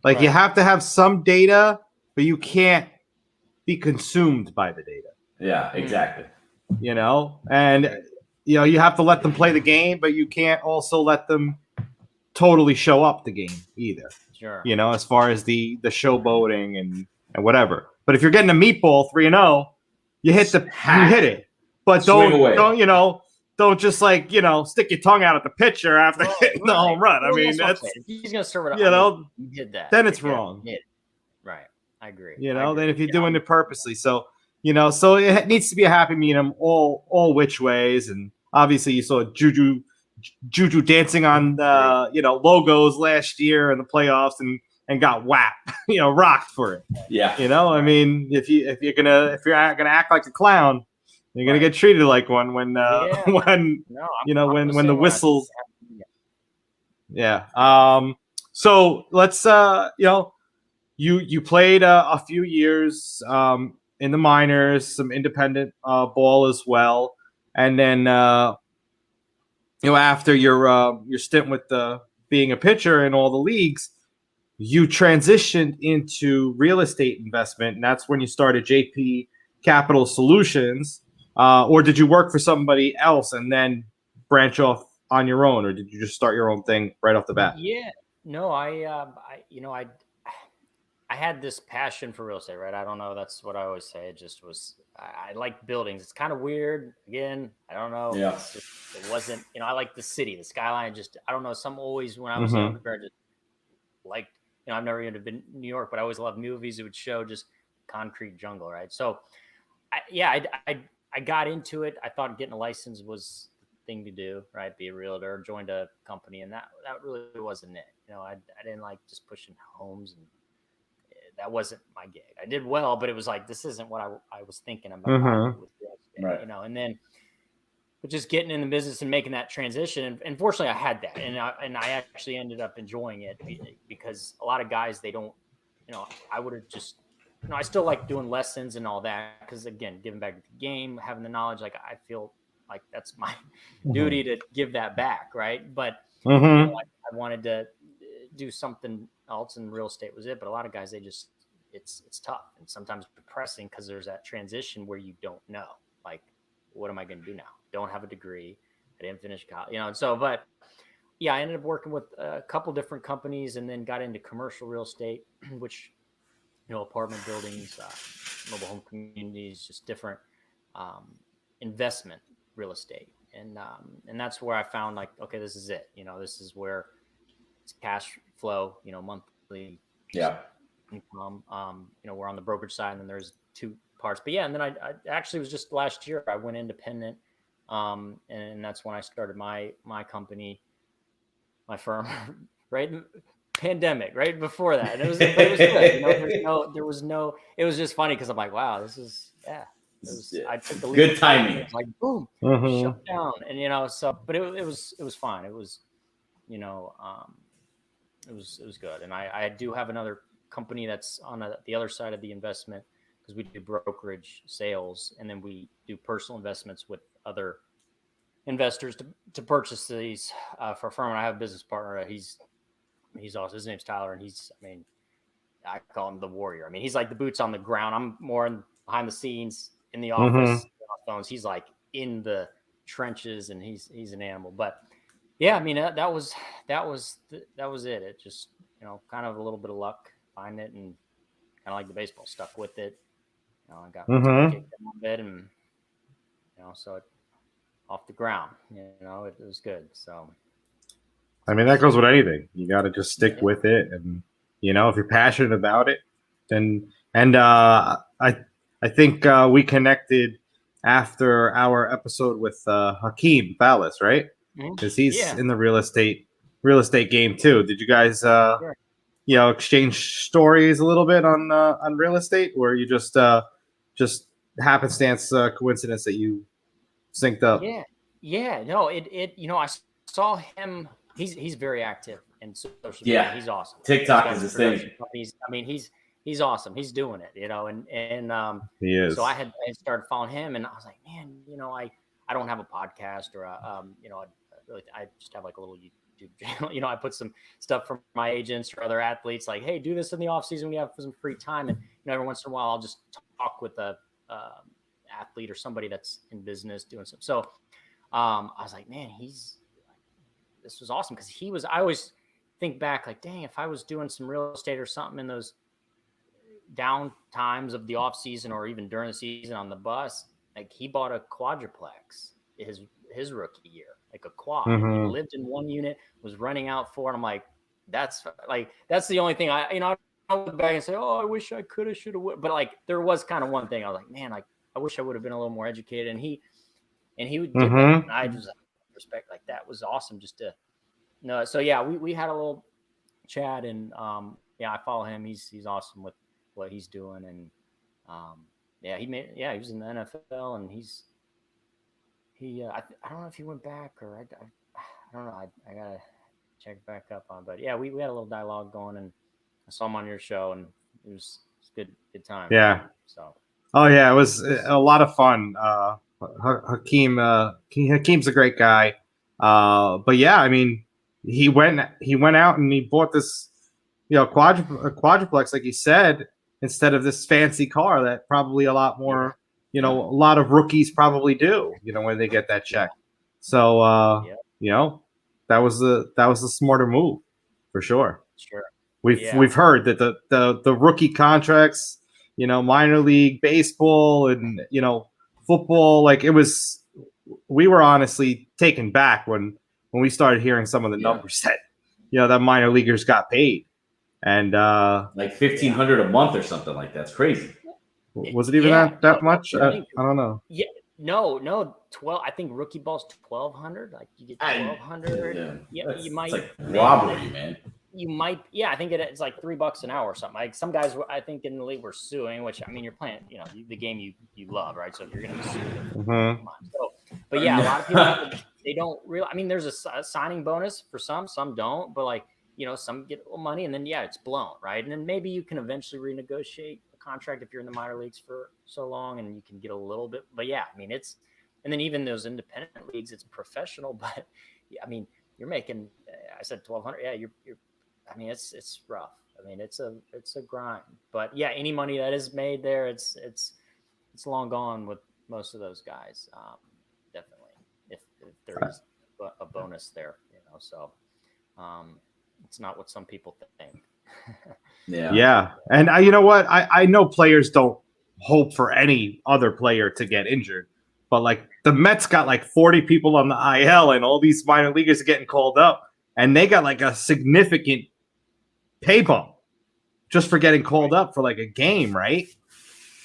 Like you Right. have to have some data, but you can't be consumed by the data. Yeah, exactly. And you have to let them play the game, but you can't also let them totally show up the game either. Sure. As far as the showboating and whatever. But if you're getting a meatball 3-0, you hit it. But don't just stick your tongue out at the pitcher after hitting the home run. I mean, that's if he's gonna serve it up. You did that. Then it's wrong. Right. I agree. Then if you're doing it purposely, so it needs to be a happy medium all which ways. And obviously, you saw Juju dancing on logos last year in the playoffs and got whacked, rocked for it. Yeah. I mean, if you're gonna act like a clown, you're gonna get treated like one when the whistles. Yeah. So let's you played a few years in the minors, some independent ball as well, and then after your stint with being a pitcher in all the leagues, you transitioned into real estate investment, and that's when you started JP Capital Solutions. Or did you work for somebody else and then branch off on your own, or did you just start your own thing right off the bat? Yeah, no, I had this passion for real estate, right? I don't know. That's what I always say. It just was, I like buildings. It's kind of weird. Again, I don't know. Yeah. It wasn't, I like the city, the skyline. Just, I don't know. When I was younger, I just liked, I've never even been in New York, but I always loved movies. It would show just concrete jungle, right? So, I got into it. I thought getting a license was the thing to do, right? Be a realtor, joined a company, and that really wasn't it. I didn't like just pushing homes, and that wasn't my gig. I did well, but it was like, this isn't what I was thinking about with real estate, right. And then but just getting in the business and making that transition. And fortunately I had that, and I actually ended up enjoying it because a lot of guys, they don't, I would have just, I still like doing lessons and all that. Cause again, giving back to the game, having the knowledge, like I feel like that's my duty to give that back. Right. But I wanted to do something else, and real estate was it. But a lot of guys, they just, it's tough and sometimes depressing because there's that transition where you don't know, like, what am I going to do now? Don't have a degree. I didn't finish college, and so, but yeah, I ended up working with a couple different companies and then got into commercial real estate, which, apartment buildings, mobile home communities, just different investment real estate. And that's where I found, like, okay, this is it. This is where it's cash flow, monthly income. We're on the brokerage side, and then there's two parts. But yeah, and then I actually was just last year I went independent, and that's when I started my company, my firm, right? Pandemic, right before that, and it was good. It was just funny because I'm like, wow, this is I took the good timing. It was like boom, shut down, and so, but it was fine. It was, it was good, and I do have another company that's on the other side of the investment, because we do brokerage sales, and then we do personal investments with other investors to purchase these for a firm. And I have a business partner. He's awesome. His name's Tyler, and I call him the warrior. He's like the boots on the ground. I'm more behind the scenes in the office, on phones. He's like in the trenches, and he's an animal. But yeah, that was it. It just, kind of a little bit of luck, find it, and kind of like the baseball, stuck with it. I got kicked a little bit, and so it off the ground. It was good. So. That goes with anything. You got to just stick with it, and if you're passionate about it, then. And I think we connected after our episode with Hakeem Fallis, right? Because he's in the real estate game too. Did you guys Sure. Exchange stories a little bit on real estate, or you just happenstance coincidence that you synced up? Yeah. No, I saw him. He's very active in social media. He's awesome. TikTok is his thing. He's awesome. He's doing it, and he is. So I started following him, and I was like, man, I don't have a podcast, or I just have like a little YouTube channel. I put some stuff from my agents or other athletes, like, hey, do this in the off season when you have some free time, and every once in a while I'll just talk with a athlete or somebody that's in business doing something. So I was like, man, this was awesome, because I always think back, like, dang, if I was doing some real estate or something in those down times of the off season, or even during the season on the bus, like, he bought a quadruplex his rookie year, like a quad. He lived in one unit, was renting out 4. And I'm like, that's the only thing I look back and say, oh, I wish I could have, should have, but like, there was kind of one thing I was like, man, like, I wish I would have been a little more educated. And he would do that. And I just respect, like, that was awesome just to know. So yeah, we had a little chat, and I follow him. He's awesome with what he's doing, and he was in the NFL, and I don't know if he went back, or I don't know. I gotta check back up on, but yeah, we had a little dialogue going, and I saw him on your show, and it was good time. Yeah. So. Oh yeah, it was a lot of fun. Hakeem's a great guy. But yeah, he went out and he bought this, quadruplex, like he said, instead of this fancy car that probably a lot more, a lot of rookies probably do, when they get that check. So, that was the smarter move for sure. Sure. We've heard that the rookie contracts, minor league baseball and, football, like, we were honestly taken back when we started hearing some of the numbers that minor leaguers got paid. And like $1,500 a month or something like that. That's crazy. Was it even that much? I don't know. Yeah, no, 12. I think rookie ball's 1,200. Like, you get 1,200. Yeah, you might. It's like robbery, man. You might. Yeah, I think it's like $3 an hour or something. Like, some guys, I think, in the league were suing. Which, you're playing, the game you love, right? So if you're going to be sued, but yeah, a lot of people, they don't really. There's a signing bonus for some don't, but like, some get a little money, and then it's blown, right? And then maybe you can eventually renegotiate a contract if you're in the minor leagues for so long, and you can get a little bit. But yeah, it's, and then even those independent leagues, it's professional, but you're making. I said 1,200. Yeah, you're. It's rough. I mean, it's a grind. But yeah, any money that is made there, it's long gone with most of those guys. Definitely, if there is a bonus there, So it's not what some people think. Yeah. And you know what? I know players don't hope for any other player to get injured, but like the Mets got like 40 people on the IL, and all these minor leaguers are getting called up, and they got like a significant pay bump just for getting called up for like a game, right?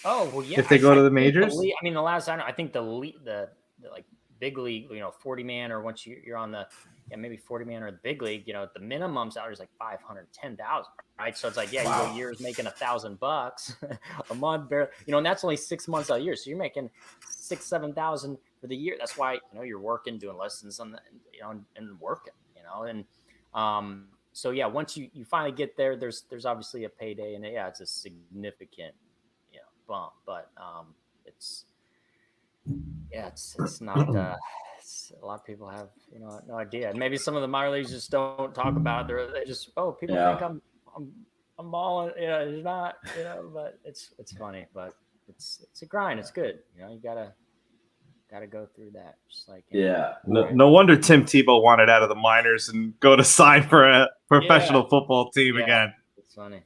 Oh well, yeah. If they go to the majors, I mean, the last I think the like big league, 40 man, or once you're on the maybe 40 man or the big league, the minimum salary is like 510,000, right? So it's like, you go years making $1,000 a month, barely, and that's only 6 months out of the year. So you're making 6,000-7,000 for the year. That's why you're working, doing lessons on the and working, and so yeah, once you finally get there, there's obviously a payday, and it's a significant bump, but it's not a lot of people have no idea. Maybe some of the minor leagues just don't talk about it. They just people think I'm balling, it's not, but it's funny, but it's a grind. It's good, you gotta go through that, just like no wonder Tim Tebow wanted out of the minors and go to sign for a professional football team again. It's funny.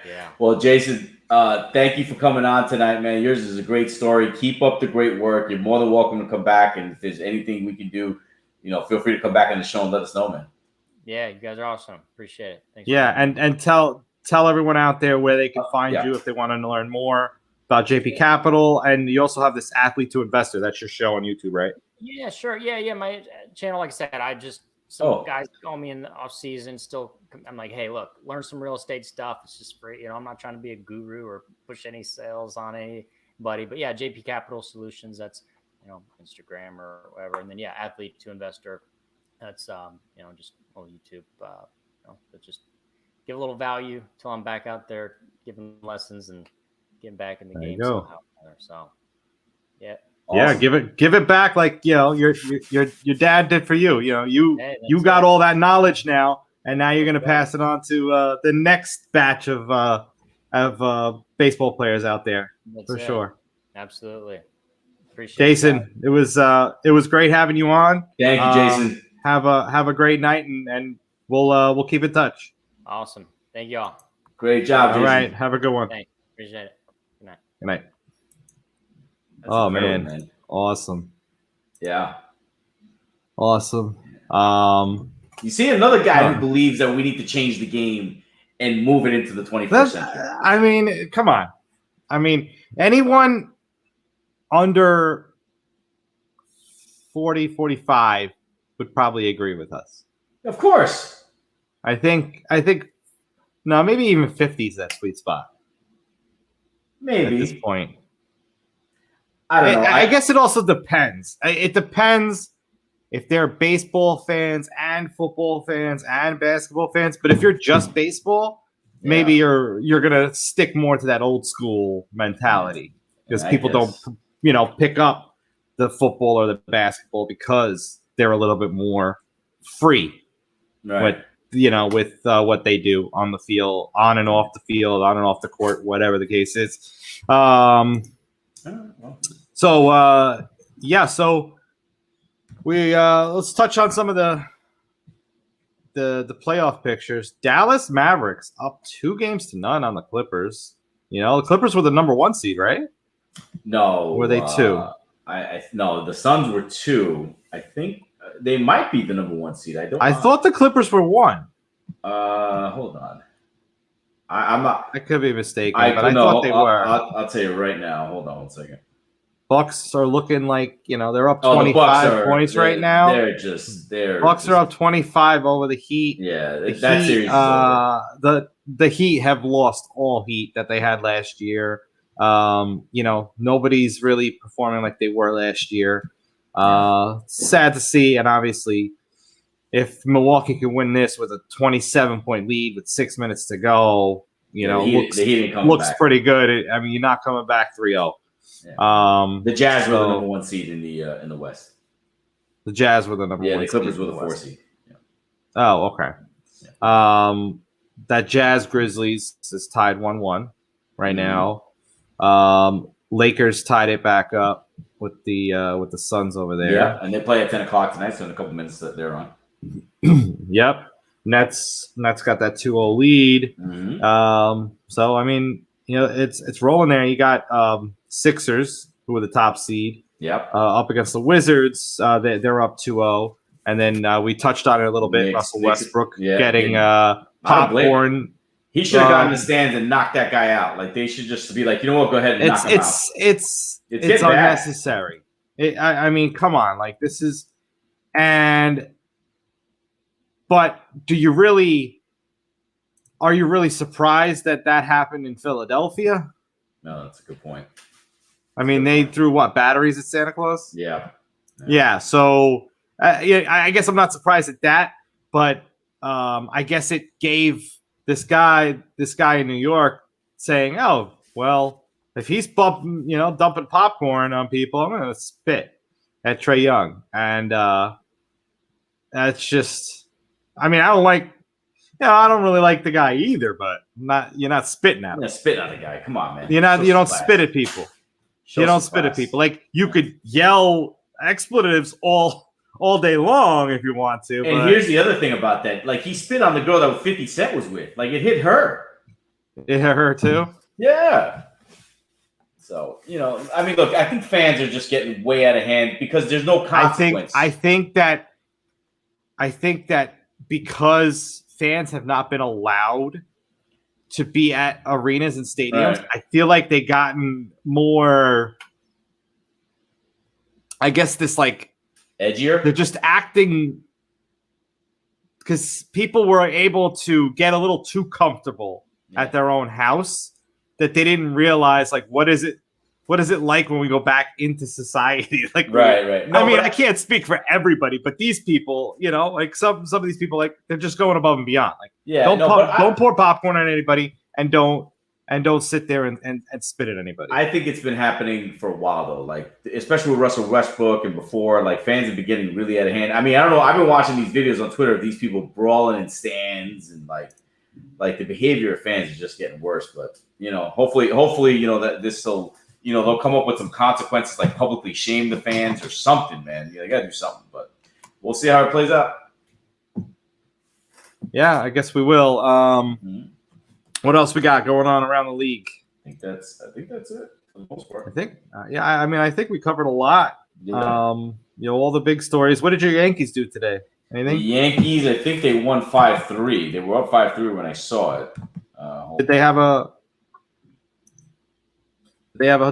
Yeah. Well, Jason, thank you for coming on tonight, man. Yours is a great story. Keep up the great work. You're more than welcome to come back. And if there's anything we can do, feel free to come back on the show and let us know, man. Yeah, you guys are awesome. Appreciate it. Thanks. Yeah, and tell everyone out there where they can find you if they want to learn more about JP Capital. And you also have this Athlete to Investor. That's your show on YouTube, right? Yeah, sure. Yeah. My channel, like I said, guys call me in the off season. Still, I'm like, hey, look, learn some real estate stuff. It's just free. I'm not trying to be a guru or push any sales on anybody. But yeah, JP Capital Solutions. That's Instagram or whatever. And then Athlete to Investor. That's just on YouTube. But just give a little value till I'm back out there giving lessons and getting back in the game somehow. So yeah. Awesome. Yeah, give it back like your dad did for you. You got all that knowledge now, and now you're going to pass it on to the next batch of baseball players out there. Sure. Absolutely. Appreciate Jason, it was great having you on. Thank you, Jason. Have a great night, and we'll keep in touch. Awesome. Thank you all. Great job, Jason. All right, have a good one. Thanks. Appreciate it. Good night. Good night. That's man. Awesome. Yeah. Awesome. You see another guy who believes that we need to change the game and move it into the 21st century. I mean, come on. I mean, anyone under 40, 45 would probably agree with us. Of course. I think no, maybe even 50 is that sweet spot. Maybe. At this point. I don't know. I guess it also depends. It depends if they're baseball fans and football fans and basketball fans. But if you're just baseball, maybe you're gonna stick more to that old school mentality because people don't pick up the football or the basketball because they're a little bit more free, right? With what they do on the field, on and off the field, on and off the court, whatever the case is. So we let's touch on some of the playoff pictures. Dallas Mavericks up 2-0 on the Clippers. The Clippers were the number 1 seed, right? No, were they 2? No, the Suns were 2. I think they might be the number 1 seed. I thought the Clippers were 1. Hold on. I'm not. I could be mistaken, but I thought they were. I'll tell you right now. Hold on 1 second. Bucks are looking like they're up 25 points right now. Bucks are up 25 over the Heat. Yeah, the that Heat, series is over. The Heat have lost all heat that they had last year. Nobody's really performing like they were last year. Sad to see, and obviously, if Milwaukee can win this with a 27-point lead with 6 minutes to go, looks pretty good. I mean, you're not coming back 3-0. Yeah. The Jazz were the number 1 seed in the West. The Jazz were the number 1 seed. Yeah, the Clippers were the 4 seed. Yeah. Oh, okay. that Jazz Grizzlies is tied 1-1 right now. Lakers tied it back up with the Suns over there. Yeah, and they play at 10 o'clock tonight, so in a couple minutes that they're on. Yep. Nets got that 2-0 lead. So I mean, it's rolling there. You got Sixers, who are the top seed. Yep. Up against the Wizards. They're up 2-0. And then we touched on it a little bit. Russell Westbrook getting popcorn. He should have gotten in the stands and knocked that guy out. Like, they should just be like, you know what, go ahead and knock him out. It's unnecessary. I mean, come on. Like, this is – but are you really surprised that happened in Philadelphia? No, that's a good point. I mean, they threw batteries at Santa Claus? Yeah. So I guess I'm not surprised at that, but I guess it gave this guy in New York saying, "Oh, well, if he's dumping popcorn on people, I'm going to spit at Trae Young," and that's just. I mean, I don't really like the guy either, but you're not spitting at him. Yeah, spitting at the guy. Come on, man. You don't spit at people. You don't spit at people. Like, you could yell expletives all day long if you want to. And here's the other thing about that. Like, he spit on the girl that 50 Cent was with. Like, it hit her. It hit her too? Yeah. So, I mean, look, I think fans are just getting way out of hand because there's no consequence. I think that because fans have not been allowed to be at arenas and stadiums, right. I feel like they gotten more, I guess, this like edgier. They're just acting because people were able to get a little too comfortable at their own house that they didn't realize, like, what is it like when we go back into society? Like, right. No, I mean, I can't speak for everybody, but these people, like some of these people, like, they're just going above and beyond. Like, don't pour popcorn on anybody, and don't sit there and spit at anybody. I think it's been happening for a while though, like especially with Russell Westbrook and before, like fans have been getting really out of hand. I mean, I don't know. I've been watching these videos on Twitter of these people brawling in stands, and like the behavior of fans is just getting worse. But hopefully, that this will. They'll come up with some consequences, like publicly shame the fans or something, man. They got to do something, but we'll see how it plays out. Yeah, I guess we will. What else we got going on around the league? I think that's it for the most part. I think, I think we covered a lot. Yeah. All the big stories. What did your Yankees do today? Anything? The Yankees, I think they won 5-3. They were up 5-3 when I saw it. Did they have a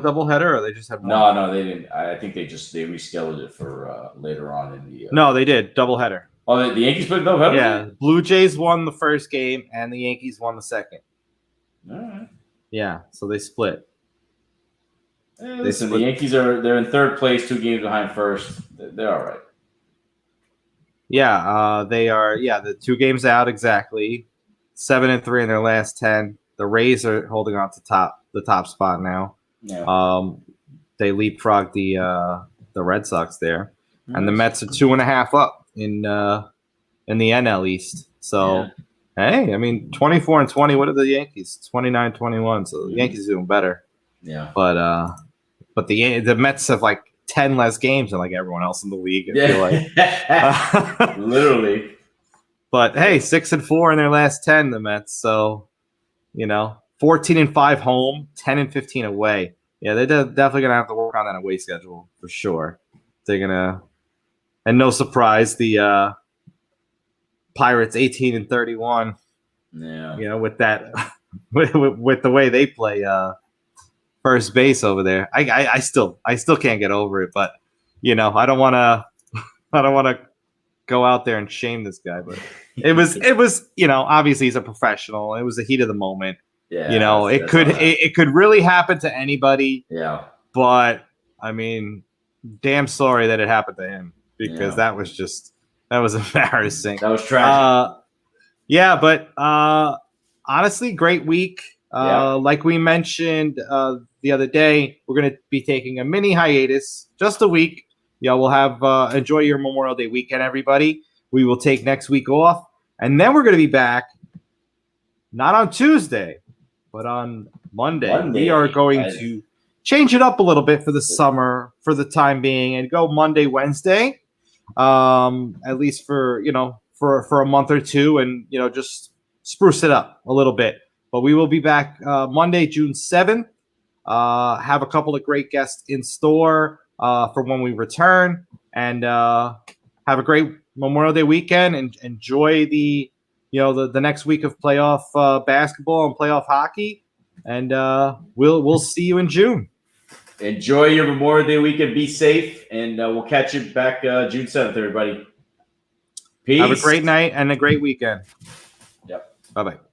doubleheader, or they just had one? No, they didn't. I think they rescheduled it for later on in the. No, they did doubleheader. Oh, the Yankees played doubleheader. Yeah, Blue Jays won the first game, and the Yankees won the second. All right. Yeah, so they split. Listen, the Yankees they're in third place, 2 games behind first. They're all right. Yeah, they are. Yeah, the 2 games out exactly. 7-3 in their last 10. The Rays are holding on to the top spot now. Yeah. They leapfrogged the Red Sox there, and the Mets are 2.5 up in the NL East. So, hey, I mean, 24-20. What are the Yankees? 29-21. So the Yankees are doing better. Yeah. But the Mets have like 10 less games than like everyone else in the league. I feel like literally. But hey, 6-4 in their last 10, the Mets. So, 14-5 home, 10-15 away. Yeah, they're definitely gonna have to work on that away schedule for sure. They're gonna, and no surprise, the Pirates 18-31. Yeah, with that, with the way they play first base over there. I still can't get over it, but I don't want to go out there and shame this guy, but it was obviously he's a professional. It was the heat of the moment. Yeah, it could really happen to anybody. Yeah. But I mean, damn sorry that it happened to him, because that was embarrassing. That was tragic. But honestly, great week. Like we mentioned the other day, we're going to be taking a mini hiatus, just a week. We'll have enjoy your Memorial Day weekend, everybody. We will take next week off, and then we're going to be back not on Tuesday, but on Monday. We are going Nice. to change it up a little bit for the summer, for the time being, and go Monday, Wednesday, at least for a month or two, and just spruce it up a little bit. But we will be back Monday, June 7th. Have a couple of great guests in store for when we return, and have a great Memorial Day weekend, and enjoy the next week of playoff basketball and playoff hockey, and we'll see you in June. Enjoy your Memorial Day weekend. Be safe, and we'll catch you back June 7th, everybody. Peace. Have a great night and a great weekend. Yep. Bye-bye.